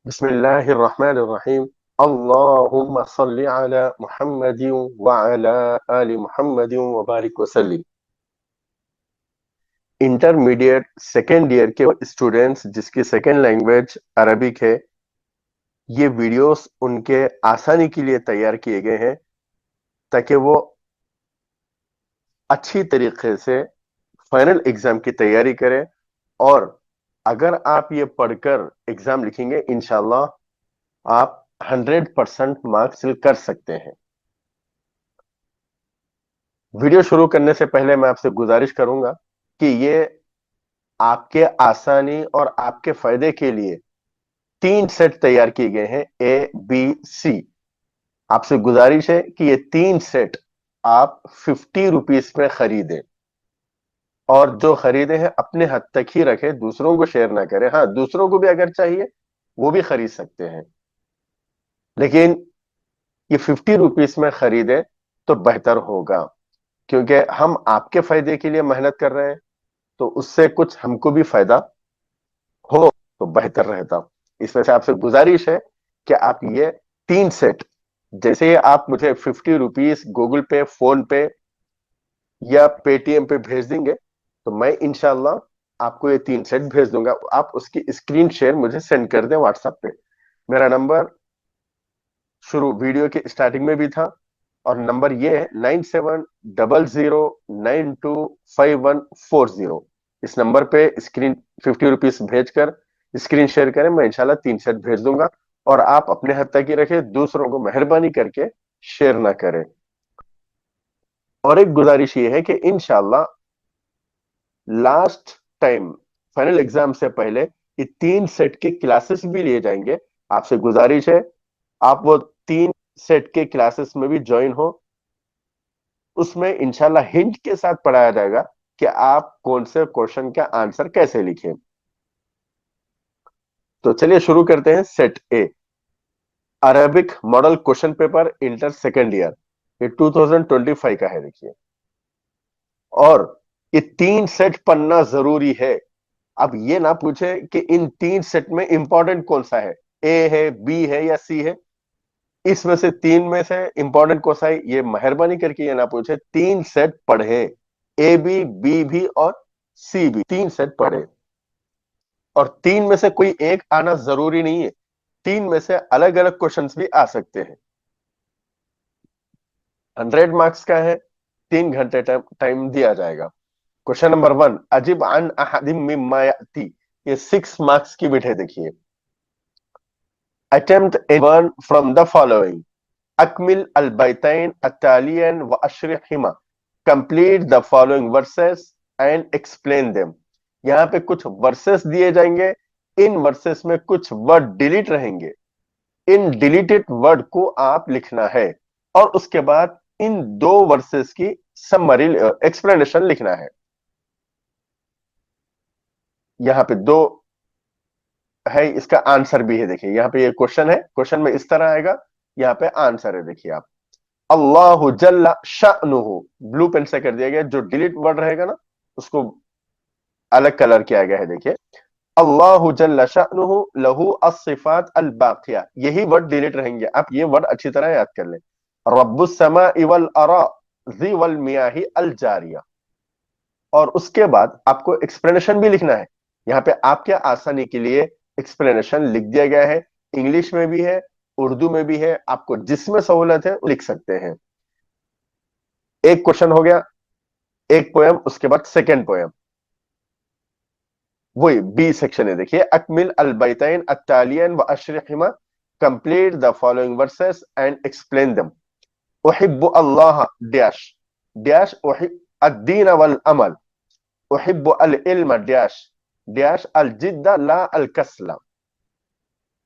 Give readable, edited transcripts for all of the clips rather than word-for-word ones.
بسم الله الرحمن الرحيم. اللهم صل على محمد وعلى آل محمد وبارك وسلم. انٹرمیڈیٹ سیکنڈ ایئر کے اسٹوڈینٹس جس کی سیکنڈ لینگویج عربک ہے، یہ ویڈیوز ان کے آسانی کے لیے تیار کیے گئے ہیں تاکہ وہ اچھی طریقے سے فائنل ایگزام کی تیاری کریں، اور اگر آپ یہ پڑھ کر ایگزام لکھیں گے انشاءاللہ آپ 100% مارکس حاصل کر سکتے ہیں۔ ویڈیو شروع کرنے سے پہلے میں آپ سے گزارش کروں گا کہ یہ آپ کے آسانی اور آپ کے فائدے کے لیے 3 سیٹ تیار کیے گئے ہیں، اے بی سی۔ آپ سے گزارش ہے کہ یہ 3 سیٹ آپ 50 روپیز میں خریدیں، اور جو خریدے ہیں اپنے حد تک ہی رکھیں، دوسروں کو شیئر نہ کریں۔ ہاں، دوسروں کو بھی اگر چاہیے وہ بھی خرید سکتے ہیں، لیکن یہ 50 روپیز میں خریدیں تو بہتر ہوگا، کیونکہ ہم آپ کے فائدے کے لیے محنت کر رہے ہیں، تو اس سے کچھ ہم کو بھی فائدہ ہو تو بہتر رہتا۔ اس میں سے آپ سے گزارش ہے کہ آپ یہ 3 سیٹ، جیسے ہی آپ مجھے 50 روپیز گوگل پے، فون پے یا پے ٹی ایم پہ بھیج دیں گے تو میں انشاءاللہ آپ کو یہ 3 سیٹ بھیج دوں گا۔ آپ اس کی اسکرین شیئر مجھے سینڈ کر دیں واٹس ایپ پہ۔ میرا نمبر شروع ویڈیو کے اسٹارٹنگ میں بھی تھا، اور نمبر یہ ہے 9700925140۔ اس نمبر پہ اسکرین 50 روپیز بھیج کر اسکرین شیئر کریں، میں انشاءاللہ 3 سیٹ بھیج دوں گا، اور آپ اپنے حد تک ہی رکھیں، دوسروں کو مہربانی کر کے شیئر نہ کریں۔ اور ایک گزارش یہ ہے کہ انشاءاللہ لاسٹ ٹائم فائنل ایگزام سے پہلے یہ 3 سیٹ کے کلاسز بھی لیے جائیں گے۔ آپ سے گزارش ہے آپ وہ 3 سیٹ کے کلاسز میں بھی جوائن ہو۔ اس میں انشاءاللہ ہنٹ کے ساتھ پڑھایا جائے گا کہ آپ کون سے کوشچن کا آنسر کیسے لکھیں۔ تو چلیے شروع کرتے ہیں۔ Set A, Arabic model question paper inter second year, یہ 2025 کا ہے، دیکھیے۔ اور یہ 3 سیٹ پڑھنا ضروری ہے۔ اب یہ نہ پوچھے کہ ان 3 سیٹ میں امپورٹنٹ کون سا ہے، اے ہے، بی ہے یا سی ہے۔ اس میں سے 3 میں سے امپورٹنٹ کون سا ہے، یہ مہربانی کر کے یہ نہ پوچھے۔ 3 سیٹ پڑھے، اے بھی، بی بھی اور سی بھی، 3 سیٹ پڑھے۔ اور 3 میں سے کوئی ایک آنا ضروری نہیں ہے، 3 میں سے الگ الگ کوشچنز بھی آ سکتے ہیں۔ 100 مارکس کا ہے، 3 گھنٹے ٹائم دیا جائے گا۔ کوشچن نمبر 1، عجب عن احد مما یاتی، یہ 6 مارکس کی بٹ ہے، دیکھیے۔ attempt a word from the following: Akmal البیتین التالین واشرحہما، complete the following verses and explain them۔ یہاں پہ کچھ ورسز دیے جائیں گے، ان ورسز میں کچھ ورڈ ڈیلیٹ رہیں گے، ان ڈیلیٹڈ ورڈ کو آپ لکھنا ہے، اور اس کے بعد ان 2 ورسز کی سمری ایکسپلینیشن لکھنا ہے۔ یہاں پہ 2 ہے، اس کا آنسر بھی ہے، دیکھیے یہاں پہ یہ کوشچن ہے، کوشچن میں اس طرح آئے گا، یہاں پہ آنسر ہے، دیکھیے آپ۔ اللہ جل شأنہ، بلو پین سے کر دیا گیا، جو ڈیلیٹ ورڈ رہے گا نا اس کو الگ کلر کیا گیا ہے، دیکھیے۔ اللہ جل شأنہ لہ الصفات الباقیہ، یہی ورڈ ڈیلیٹ رہیں گے، آپ یہ ورڈ اچھی طرح یاد کر لیں۔ رب السماء والارض والمیاہ الجاریہ۔ اور اس کے بعد آپ کو ایکسپلینیشن بھی لکھنا ہے۔ یہاں پہ آپ کے آسانی کے لیے ایکسپلینیشن لکھ دیا گیا ہے، انگلش میں بھی ہے، اردو میں بھی ہے، آپ کو جس میں سہولت ہے لکھ سکتے ہیں۔ ایک کوشچن ہو گیا، ایک پویم، اس کے بعد سیکنڈ پویم، وہی بی سیکشن ہے، دیکھیے۔ اکمل البیتین التالین واشرحہما، complete the following verses and explain them۔ احب اللہ ڈیش ڈیش، احب الدین والعمل، احب العلم ڈیش ڈیش الجد لا الکسل۔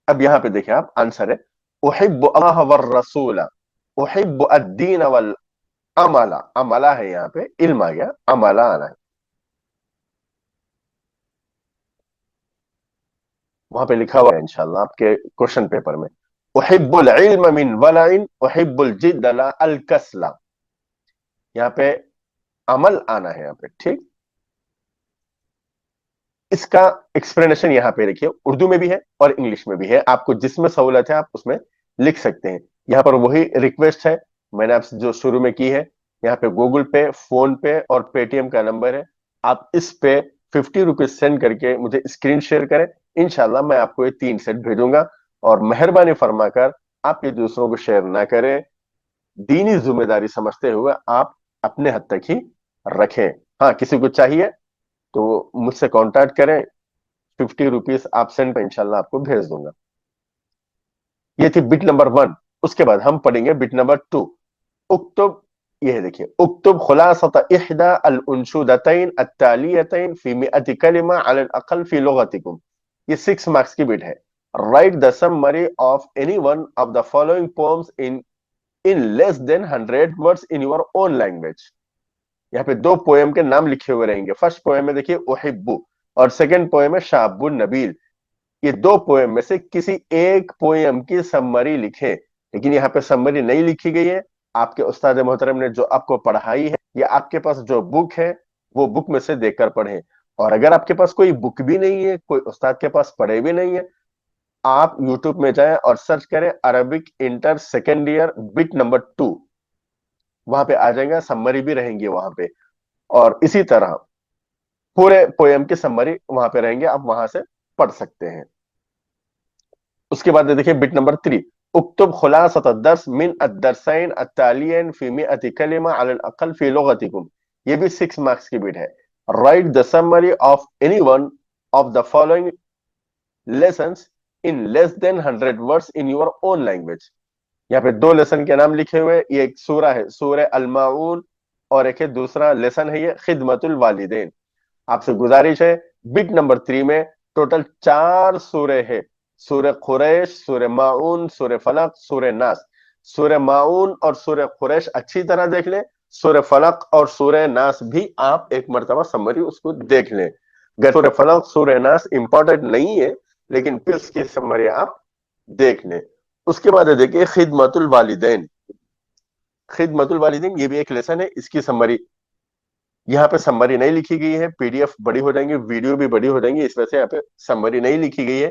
اب یہاں پہ دیکھیں آپ، آنسر ہے احب اللہ والرسول، احب الدین والعمل، عملہ ہے، یہاں پہ علم آ گیا، عملہ آنا ہے، وہاں پہ لکھا ہوا ہے انشاءاللہ آپ کے کوشچن پیپر میں۔ احب العلم من ولع، احب الجد لا الکسل، یہاں پہ عمل آنا ہے، یہاں پہ، ٹھیک۔ اس کا ایکسپلینیشن یہاں پہ لکھیے، اردو میں بھی ہے اور انگلش میں بھی ہے، آپ کو جس میں سہولت ہے آپ اس میں لکھ سکتے ہیں۔ یہاں پر وہی ریکویسٹ ہے میں نے آپ سے جو شروع میں کی ہے، یہاں پہ گوگل پے، فون پے اور پے ٹی ایم کا نمبر ہے، آپ اس پہ 50 روپیز سینڈ کر کے مجھے اسکرین شیئر کریں، انشاءاللہ میں آپ کو یہ 3 سیٹ بھیجوں گا، اور مہربانی فرما کر آپ یہ دوسروں کو شیئر نہ کریں، دینی ذمہ داری سمجھتے ہوئے آپ اپنے حد تک ہی رکھیں۔ ہاں کسی کو چاہیے تو مجھ سے کانٹیکٹ کریں، 50 روپیز آپ سینڈ پہ انشاءاللہ آپ کو بھیج دوں گا۔ یہ تھی بٹ نمبر 1۔ اس کے بعد ہم پڑھیں گے بٹ نمبر 2۔ اکتب، یہ دیکھیے، اکتب خلاصۃ احدى الانشودتين التاليتين في 100 کلمہ على الاقل في لغتكم۔ یہ 6 مارکس کی بٹ ہے۔ Write the summary of any one of the following poems in less than 100 words in your own language۔ یہاں پہ 2 پوئم کے نام لکھے ہوئے رہیں گے۔ فرسٹ پوئم میں دیکھیے احبو، اور سیکنڈ پوئم ہے شاب النبیل۔ یہ 2 پوئم میں سے کسی ایک پوئم کی سمری لکھیں، لیکن یہاں پہ سمری نہیں لکھی گئی ہے، آپ کے استاد محترم نے جو آپ کو پڑھائی ہے یا آپ کے پاس جو بک ہے وہ بک میں سے دیکھ کر پڑھیں، اور اگر آپ کے پاس کوئی بک بھی نہیں ہے، کوئی استاد کے پاس پڑھے بھی نہیں ہے، آپ یوٹیوب میں جائیں اور سرچ کریں Arabic inter second year part number 2، وہاں پہ آ جائیں گا، سمری بھی رہیں گی وہاں پہ، اور اسی طرح پورے پوئم کی سمری وہاں پہ رہیں گے، آپ وہاں سے پڑھ سکتے ہیں۔ اس کے بعد دیکھیں بٹ نمبر 3۔ اکتب خلاصۃ الدرس من الدرسین التالین فی 100 کلمہ علی الاقل فی لغتکم۔ یہ بھی 6 مارکس کی بٹ ہے۔ Write the summary of any one of the following lessons in less than 100 words in your own language۔ یہاں پہ 2 لیسن کے نام لکھے ہوئے، یہ ایک سورہ ہے سورہ الماعون، اور ایک ہے دوسرا لیسن ہے یہ خدمت الوالدین۔ آپ سے گزارش ہے بٹ نمبر 3 میں ٹوٹل 4 سورہ ہے، سورہ قریش، سورہ ماعون، سورہ فلق، سورہ ناس۔ سورہ ماعون اور سورہ قریش اچھی طرح دیکھ لیں، سورہ فلق اور سورہ ناس بھی آپ ایک مرتبہ سمری اس کو دیکھ لیں۔ سورہ فلق، سورہ ناس امپورٹنٹ نہیں ہے، لیکن پھر اس کی سمری آپ دیکھ لیں۔ اس کے بعد دیکھیے خدمت الوالدین۔ خدمت الوالدین یہ بھی ایک لیسن ہے، اس کی سمری یہاں پہ سمری نہیں لکھی گئی ہے، پی ڈی ایف بڑی ہو جائیں گی، ویڈیو بھی بڑی ہو جائیں گی، اس وجہ سے یہاں پہ سمری نہیں لکھی گئی ہے۔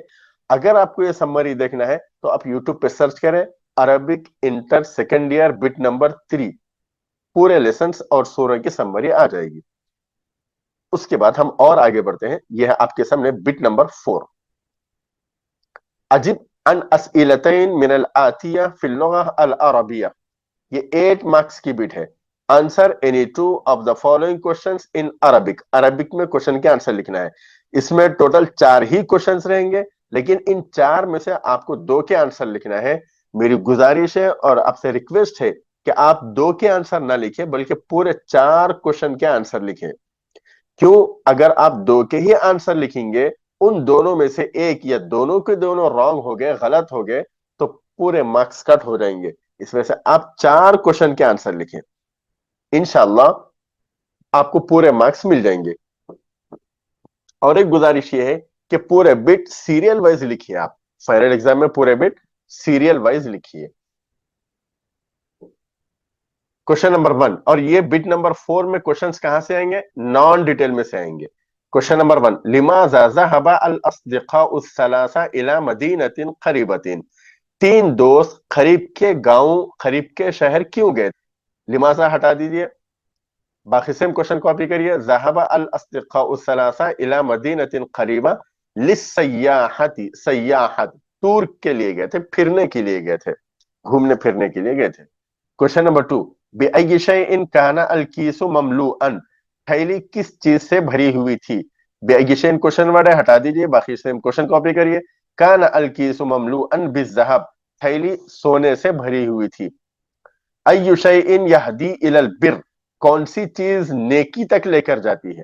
اگر آپ کو یہ سمری دیکھنا ہے تو آپ یوٹیوب پہ سرچ کریں Arabic inter second year part number 3، پورے لیسنز اور سورہ کی سمری آ جائے گی۔ اس کے بعد ہم اور آگے بڑھتے ہیں، یہ ہے آپ کے سامنے بٹ نمبر 4۔ اجب عن اسئلتین من الآتیہ فی اللغہ العربیہ۔ یہ 8 مارکس کی بٹ ہے۔ Answer any 2 of the following questions in Arabic. Arabic میں کوشچن کے آنسر لکھنا ہے۔ اس میں ٹوٹل 4 ہی کوشچنز رہیں گے، لیکن ان 4 میں سے آپ کو 2 کے آنسر لکھنا ہے۔ میری گزارش ہے اور آپ سے ریکویسٹ ہے کہ آپ 2 کے آنسر نہ لکھیں بلکہ پورے 4 کوشچن کے آنسر لکھیں۔ کیوں؟ اگر آپ 2 کے ہی آنسر لکھیں گے، ان دونوں میں سے ایک یا دونوں کے دونوں رانگ ہو گئے، غلط ہو گئے، تو پورے مارکس کٹ ہو جائیں گے۔ اس وجہ سے آپ 4 کوشچن کے آنسر لکھیں، انشاءاللہ آپ کو پورے مارکس مل جائیں گے۔ اور ایک گزارش یہ ہے کہ پورے بٹ سیریل وائز لکھیے، آپ فائنل ایگزام میں پورے بٹ سیریل وائز لکھیے۔ کوشچن نمبر 1، اور یہ بٹ نمبر 4 میں کوشچنز کہاں سے آئیں گے؟ نان ڈیٹیل میں سے آئیں گے۔ کوشچن نمبر 1، لماذا ذهب الاصدقاء الثلاثه الى مدينة قريبة۔ 3 دوست قریب کے گاؤں، قریب کے شہر کیوں گئے؟ لماذا ہٹا دیجئے، باقی سیم کوشچن کاپی کریے۔ ذهب الاصدقاء الثلاثه الى مدينة قريبة للسیاحة، سیاحت، ٹور کے لیے گئے تھے، پھرنے کے لیے گئے تھے، گھومنے پھرنے کے لیے گئے تھے۔ کوشچن نمبر 2، بأي شيء كان الكيس مملوءا۔ تھیلی کس چیز سے بھری ہوئی تھی؟ بأي شيء کوشچن ورڈ ہے، ہٹا دیجئے، باقی سیم کوشچن کاپی کریے۔ كان الكيس مملوءا بالذهب، تھیلی سونے سے بھری ہوئی تھی۔ أي شيء يهدي إلى البر، کون سی چیز نیکی تک لے کر جاتی ہے؟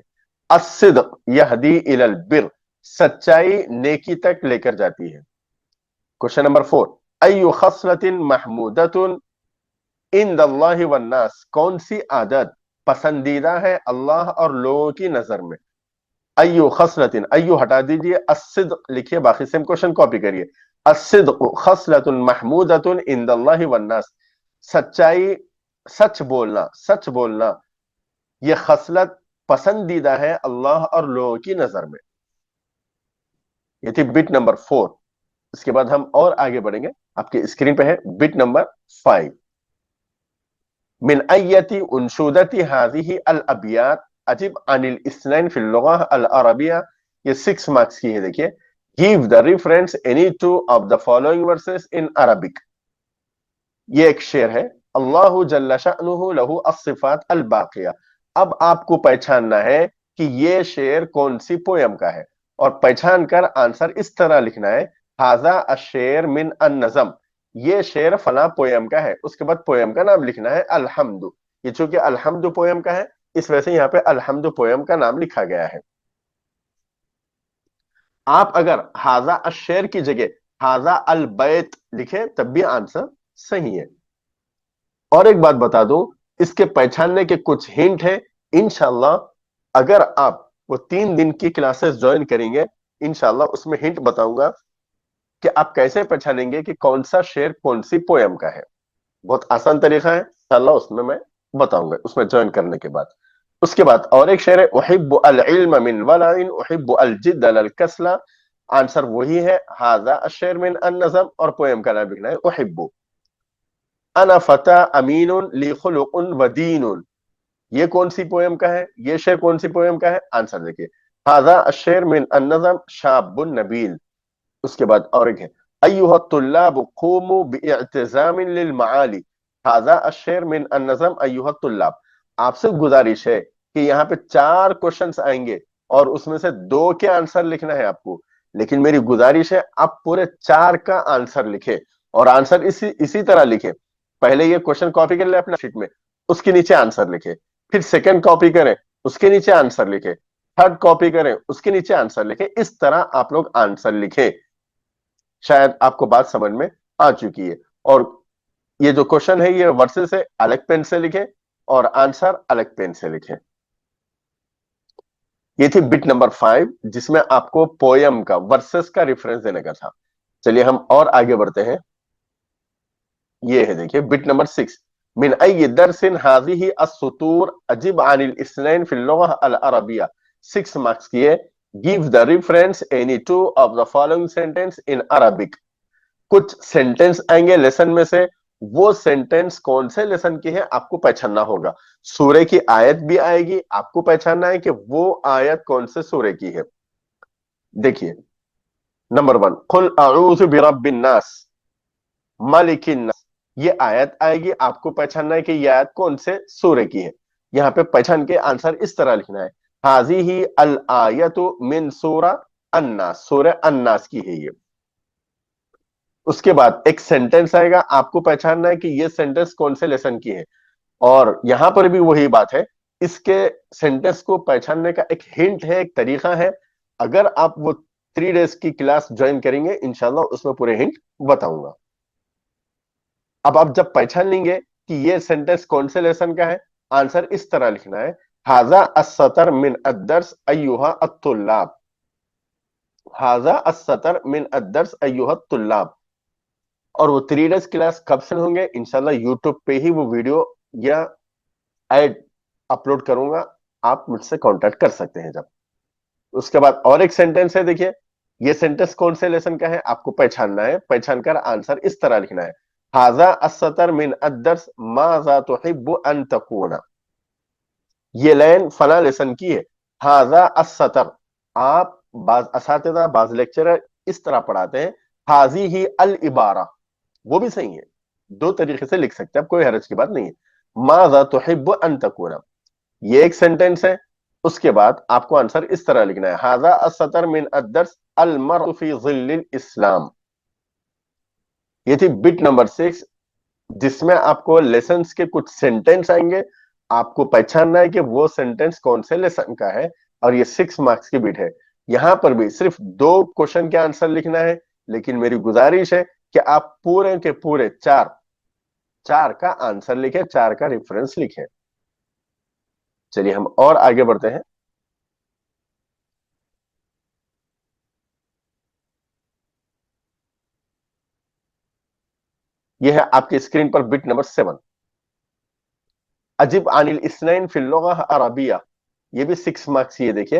الصدق يهدي إلى البر، سچائی نیکی تک لے کر جاتی ہے۔ کوشچن نمبر 4، أي خصلة محمودة عند اللہ والناس، کون سی عادت پسندیدہ ہے اللہ اور لوگوں کی نظر میں؟ ایو خصلت، ایو ہٹا دیجئے، الصدق لکھیے، باقی سیم کوشچن کاپی کریے۔ الصدق خصلت محمودۃ عند اللہ والناس، سچائی، سچ بولنا، سچ بولنا یہ خصلت پسندیدہ ہے اللہ اور لوگوں کی نظر میں۔ یہ تھی بٹ نمبر 4. اس کے بعد ہم اور آگے بڑھیں گے. آپ کی اسکرین پہ ہے بٹ نمبر 5. من ایتی انشودتی هذه الابیات اجب عن الاثنین فی اللغہ العربیہ. یہ 6 مارکس کی ہے. دیکھیے give the reference any two of the following verses in Arabic. یہ ایک شعر ہے. اللہ جل شأنہ لہ الصفات الباقیہ. اب آپ کو پہچاننا ہے کہ یہ شعر کون سی پویم کا ہے اور پہچان کر آنسر اس طرح لکھنا ہے ھذا الشعر من النظم. یہ شعر فلاں پویم کا ہے. اس کے بعد پویم کا نام لکھنا ہے الحمد. یہ چونکہ الحمد پویم کا ہے اس وجہ سے یہاں پہ الحمد پویم کا نام لکھا گیا ہے. آپ اگر ھذا الشعر کی جگہ ھذا البیت لکھے تب بھی آنسر صحیح ہے. اور ایک بات بتا دوں, اس کے پہچاننے کے کچھ ہنٹ ہیں. انشاءاللہ اگر آپ وہ 3 دن کی کلاسز جوائن کریں گے انشاءاللہ اس میں ہنٹ بتاؤں گا کہ آپ کیسے پہچانیں گے کہ کون سا شعر کون سی پویم کا ہے. بہت آسان طریقہ ہے انشاءاللہ, اس میں بتاؤں گا اس میں جوائن کرنے کے بعد. اس کے بعد اور ایک شعر ہے احب العلم من ولع احب الجد للکسل. آنسر وہی ہے ھذا الشعر من النظم اور پویم کا نام لکھنا ہے احب. انا فتى امین لی خلق ودین. یہ کون سی پویم کا ہے, یہ شعر کون سی پویم کا ہے؟ آنسر دیکھیے ھذا الشعر من النظم شاب نبیل. اس کے بعد اور ایک ہے ایھا الطلاب قوموا باعتزام للمعالی. ھذا الشعر من النظم ایھا الطلاب. آپ سے گزارش ہے کہ یہاں پہ 4 کوشچنس آئیں گے اور اس میں سے 2 کے آنسر لکھنا ہے آپ کو, لیکن میری گزارش ہے آپ پورے 4 کا آنسر لکھیں اور آنسر اسی طرح لکھیں. پہلے یہ کوشچن کاپی کر لیں اپنا شیٹ میں, اس کے نیچے آنسر لکھیں, پھر سیکنڈ کاپی کریں اس کے نیچے آنسر لکھیں, تھرڈ کاپی کریں اس کے نیچے آنسر لکھیں. اس طرح آپ لوگ آنسر لکھیں. شاید آپ کو بات سمجھ میں آ چکی ہے. اور یہ جو کوشچن ہے یہ ورسز ہے, الگ پین سے لکھیں اور آنسر الگ پین سے لکھیں. یہ تھی بٹ نمبر 5 جس میں آپ کو پویم کا ورسز کا ریفرنس دینے کا تھا. چلیے ہم اور آگے بڑھتے ہیں. یہ ہے دیکھیے بٹ نمبر 6 من ای درس هذه السطور اجب عن الاثنين في اللغة العربية. 6 مارکس کی ہے. give the reference any two of the following sentence in Arabic. کچھ سینٹنس آئیں گے لیسن میں سے, وہ سینٹنس کون سے لیسن کی ہے آپ کو پہچاننا ہوگا. سورے کی آیت بھی آئے گی, آپ کو پہچاننا ہے کہ وہ آیت کون سے سورے کی ہے. دیکھیے نمبر 1 قل اعوذ برب الناس ملک الناس. یہ آیت آئے گی, آپ کو پہچاننا ہے کہ یہ آیت کون سے سورے کی ہے. یہاں پہ پہچان کے آنسر اس طرح لکھنا ہے ھذہ الآیۃ من سورہ الناس. سورہ الناس کی ہے یہ. اس کے بعد ایک سینٹنس آئے گا, آپ کو پہچاننا ہے کہ یہ سینٹنس کون سے لیسن کی ہے. اور یہاں پر بھی وہی بات ہے, اس کے سینٹنس کو پہچاننے کا ایک ہنٹ ہے, ایک طریقہ ہے. اگر آپ وہ 3 days کی کلاس جوائن کریں گے انشاءاللہ اس میں پورے ہنٹ بتاؤں گا. اب آپ جب پہچان لیں گے کہ یہ سینٹنس کون سے لیسن کا ہے, آنسر اس طرح لکھنا ہے ھذا السطر من الدرس ایھا الطلاب. ھذا السطر من الدرس ایھا الطلاب. اور وہ 3 days کلاس کب سے ہوں گے انشاءاللہ یوٹیوب پہ ہی وہ ویڈیو یا ایڈ اپلوڈ کروں گا, آپ مجھ سے کانٹیکٹ کر سکتے ہیں جب. اس کے بعد اور ایک سینٹنس ہے, دیکھیے یہ سینٹنس کون سے لیسن کا ہے آپ کو پہچاننا ہے. پہچان کر آنسر اس طرح لکھنا ہے ھذا السطر من الدرس ماذا تحب ان تكون. یہ لائن فلاں لیسن کی ہے. ھذا السطر, آپ بعض اساتذہ بعض لیکچرر اس طرح پڑھاتے ہیں ھذہ العبارہ, وہ بھی صحیح ہے, 2 طریقے سے لکھ سکتے ہیں, کوئی حرج کی بات نہیں ہے. ماذا تحب ان تكون یہ ایک سینٹنس ہے. اس کے بعد آپ کو آنسر اس طرح لکھنا ہے ھذا السطر من الدرس المرء فی ظل الاسلام. یہ تھی بٹ نمبر 6 جس میں آپ کو لیسنس کے کچھ سینٹنس آئیں گے, آپ کو پہچاننا ہے کہ وہ سینٹنس کون سے لیسن کا ہے, اور یہ 6 مارکس کی بٹ ہے. یہاں پر بھی صرف 2 کوشچن کے آنسر لکھنا ہے, لیکن میری گزارش ہے کہ آپ پورے کے پورے 4 کا آنسر لکھیں, 4 کا ریفرنس لکھیں. چلیے ہم اور آگے بڑھتے ہیں. یہ ہے آپ کی اسکرین پر بٹ نمبر 7 اجب عن الاثنین فی اللغہ عربیہ. یہ بھی 6 مارکس. یہ دیکھیے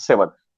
7,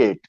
8।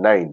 9।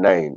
9।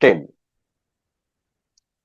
10।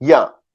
یا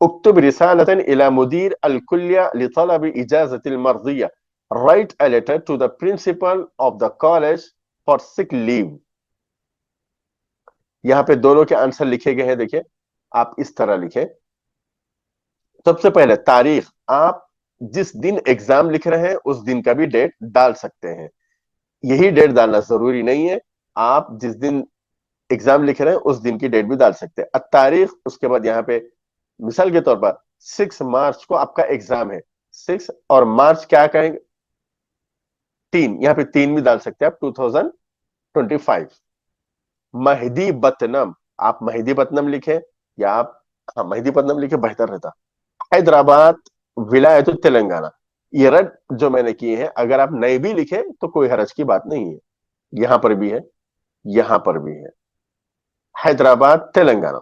اکتب رسالة الى مدير الكلية لطلب اجازة المرضية. Write a letter to the principal of the college for sick leave. یہاں پہ دونوں کے آنسر لکھے گئے ہیں. دیکھیں آپ اس طرح لکھیں. سب سے پہلے تاریخ, آپ جس دن ایگزام لکھ رہے ہیں اس دن کا بھی ڈیٹ ڈال سکتے ہیں. یہی ڈیٹ ڈالنا ضروری نہیں ہے, آپ جس دن ایگزام لکھ رہے ہیں اس دن کی ڈیٹ بھی ڈال سکتے ہیں. تاریخ, اس کے بعد یہاں پہ مثال کے طور پر 6 مارچ کو آپ کا ایگزام ہے. 6 اور مارچ کیا کہیں گے, 3, یہاں پہ 3 بھی ڈال سکتے ہیں آپ, 2025. مہدی پتنم, آپ مہدی پتنم لکھیں یا آپ مہدی پتنم لکھیں بہتر رہتا. حیدرآباد ولایت تلنگانہ. یہ رد جو میں نے کی ہے, اگر آپ نئے بھی لکھیں تو کوئی حرج کی بات نہیں ہے. یہاں پر بھی ہے, یہاں پر بھی ہے. حیدرآباد تلنگانہ.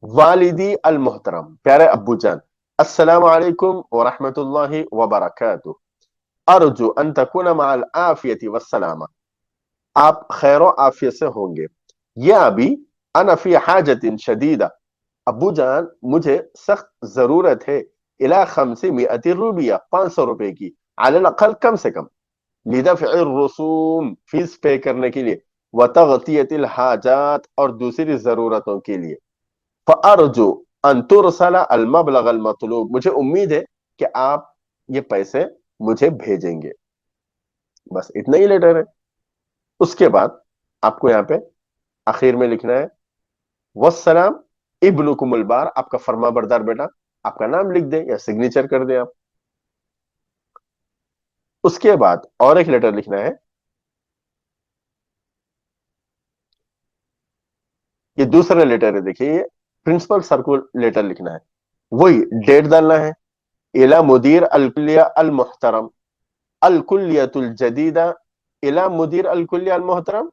والدی المحترم, پیارے ابو جان, السلام علیکم ورحمۃ اللہ وبرکاتہ. ارجو ان تکون مع العافیت والسلامہ, آپ خیر و عافیت سے ہوں گے. یا ابی انا فی حاجت شدیدہ, ابو جان مجھے سخت ضرورت ہے, الی 500 روپیہ, 500 روپے کی, علی الاقل کم سے کم, لدفع الرسوم, فیس پے کرنے کے لیے, وتغطیۃ الحاجات, اور دوسری ضرورتوں کے لیے. فارجو ان ترسل المبلغ المطلوب, مجھے امید ہے کہ آپ یہ پیسے مجھے بھیجیں گے. بس اتنا ہی لیٹر ہے. اس کے بعد آپ کو یہاں پہ آخر میں لکھنا ہے والسلام ابنکم البار, آپ کا فرما بردار بیٹا, آپ کا نام لکھ دیں یا سگنیچر کر دیں آپ. اس کے بعد اور ایک لیٹر لکھنا ہے, یہ دوسرا لیٹر ہے. دیکھیے یہ پرنسپل سر کو لیٹر لکھنا ہے, وہی ڈیٹ ڈالنا ہے. الی مدیر الکلیہ المحترم, الکلیۃ الجدیدہ, الی مدیر الکلیہ المحترم,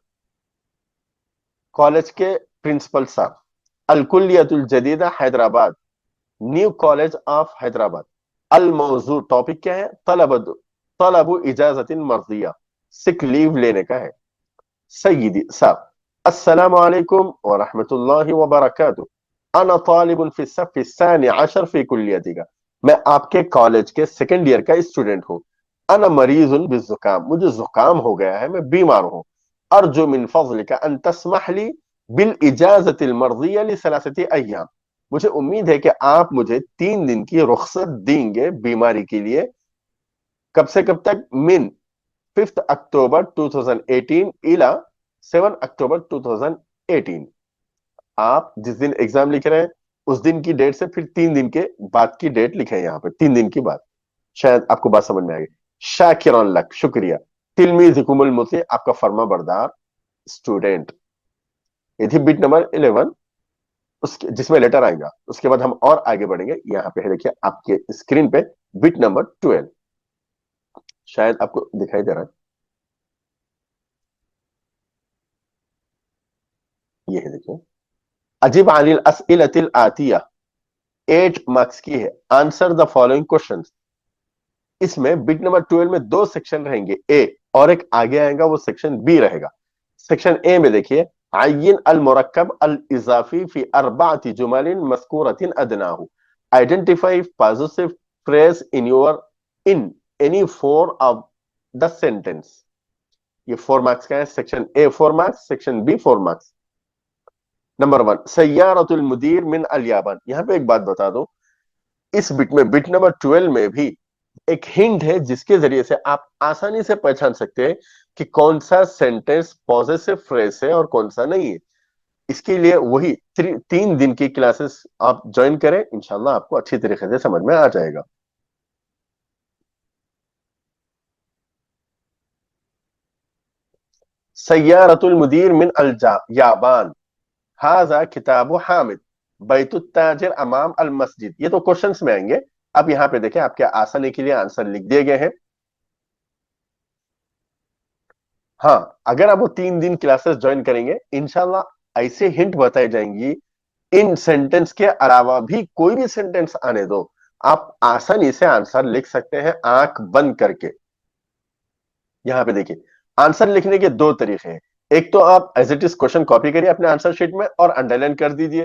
کالج کے پرنسپل صاحب. الکلیۃ الجدیدہ Hyderabad, new college of Hyderabad. الموضوع, ٹاپک کیا ہے, طلب اجازت مرضیہ, سک لیو لینے کا ہے. سیدی صاحب, السلام علیکم ورحمۃ اللہ وبرکاتہ. انا طالب فی الصف الثانی عشر فی کلیتک, میں آپ کے کالج کے سیکنڈ ایئر کا اسٹوڈنٹ ہوں. انا مریض بالزکام, مجھے زکام ہو گیا ہے, میں بیمار ہوں. ارجو من فضلک ان تسمح لی بالاجازت المرضیہ لثلاثۃ ایام, مجھے امید ہے کہ آپ مجھے 3 دن کی رخصت دیں گے بیماری کے لیے. کب سے کب تک, من 5 اکتوبر 2018 الى 7 اکتوبر 2018. آپ جس دن ایگزام لکھ رہے ہیں اس دن کی ڈیٹ سے پھر 3 دن کے بعد کی ڈیٹ لکھیں یہاں پہ, 3 دن کی بعد. شاید آپ کو بات سمجھ میں آئے گی. شاکران لک, شکریہ. تلمیذکم المطیع, آپ کا فرما بردار اسٹوڈنٹ. یہ تھی بٹ نمبر 11, جس میں لیٹر آئے گا. اس کے بعد ہم اور آگے بڑھیں گے. یہاں پہ دیکھیے آپ کے اسکرین پہ بٹ نمبر 12, شاید آپ کو دکھائی دے رہا ہے, یہ ہے دیکھیں. اجب عن الاسئلۃ الآتیہ, 8 مارکس کی ہے. Answer the following question. اس میں بٹ نمبر 12 میں 2 سیکشن رہیں گے, اے, اور ایک آگے آئے گا وہ سیکشن بی رہے گا. سیکشن اے میں دیکھیے, عین المرکب الاضافی فی 4 جمل مذکورۃ ادناہ, identify positive phrase in any 4 of the sentence. یہ 4 مارکس کا ہے. Section A 4 marks, section B 4 marks. Number 1, سیارۃ المدیر من الیابان. یہاں پہ ایک بات بتا دو, اس بٹ میں, بٹ نمبر 12 میں بھی ایک ہنٹ ہے جس کے ذریعے سے آپ آسانی سے پہچان سکتے ہیں کہ کون سا سینٹینس پوزیسو فریز ہے اور کون سا نہیں ہے. اس کے لیے وہی 3 دن کی کلاسز آپ جوائن کریں, انشاءاللہ آپ کو اچھی طریقے سے سمجھ میں آ جائے گا. سیارۃ المدیر من الیابان, ھذا کتاب حامد, بیت التاجر امام المسجد. یہ تو کوشچنس میں آئیں گے. اب یہاں پہ دیکھیں آپ کے آسانی کے لیے آنسر لکھ دیے گئے ہیں. ہاں, اگر آپ وہ 3 دن کلاسز جوائن کریں گے انشاءاللہ ایسے ہنٹ بتائی جائیں گی, ان سینٹینس کے علاوہ بھی کوئی بھی سینٹینس آنے دو, آپ آسانی سے آنسر لکھ سکتے ہیں آنکھ بند کر کے. یہاں پہ دیکھیے آنسر لکھنے کے 2 طریقے ہیں. ایک تو آپ as it is question copy کریے اپنے آنسر شیٹ میں اور انڈر لائن کر دیجیے.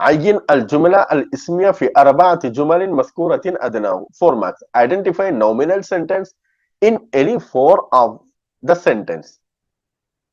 عين الجملة الاسمية في أربعة جمل مذكورة أدناه. 4 marks. Identify nominal sentence in any four of the sentence.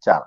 4।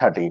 13।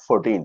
14।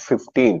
15।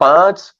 5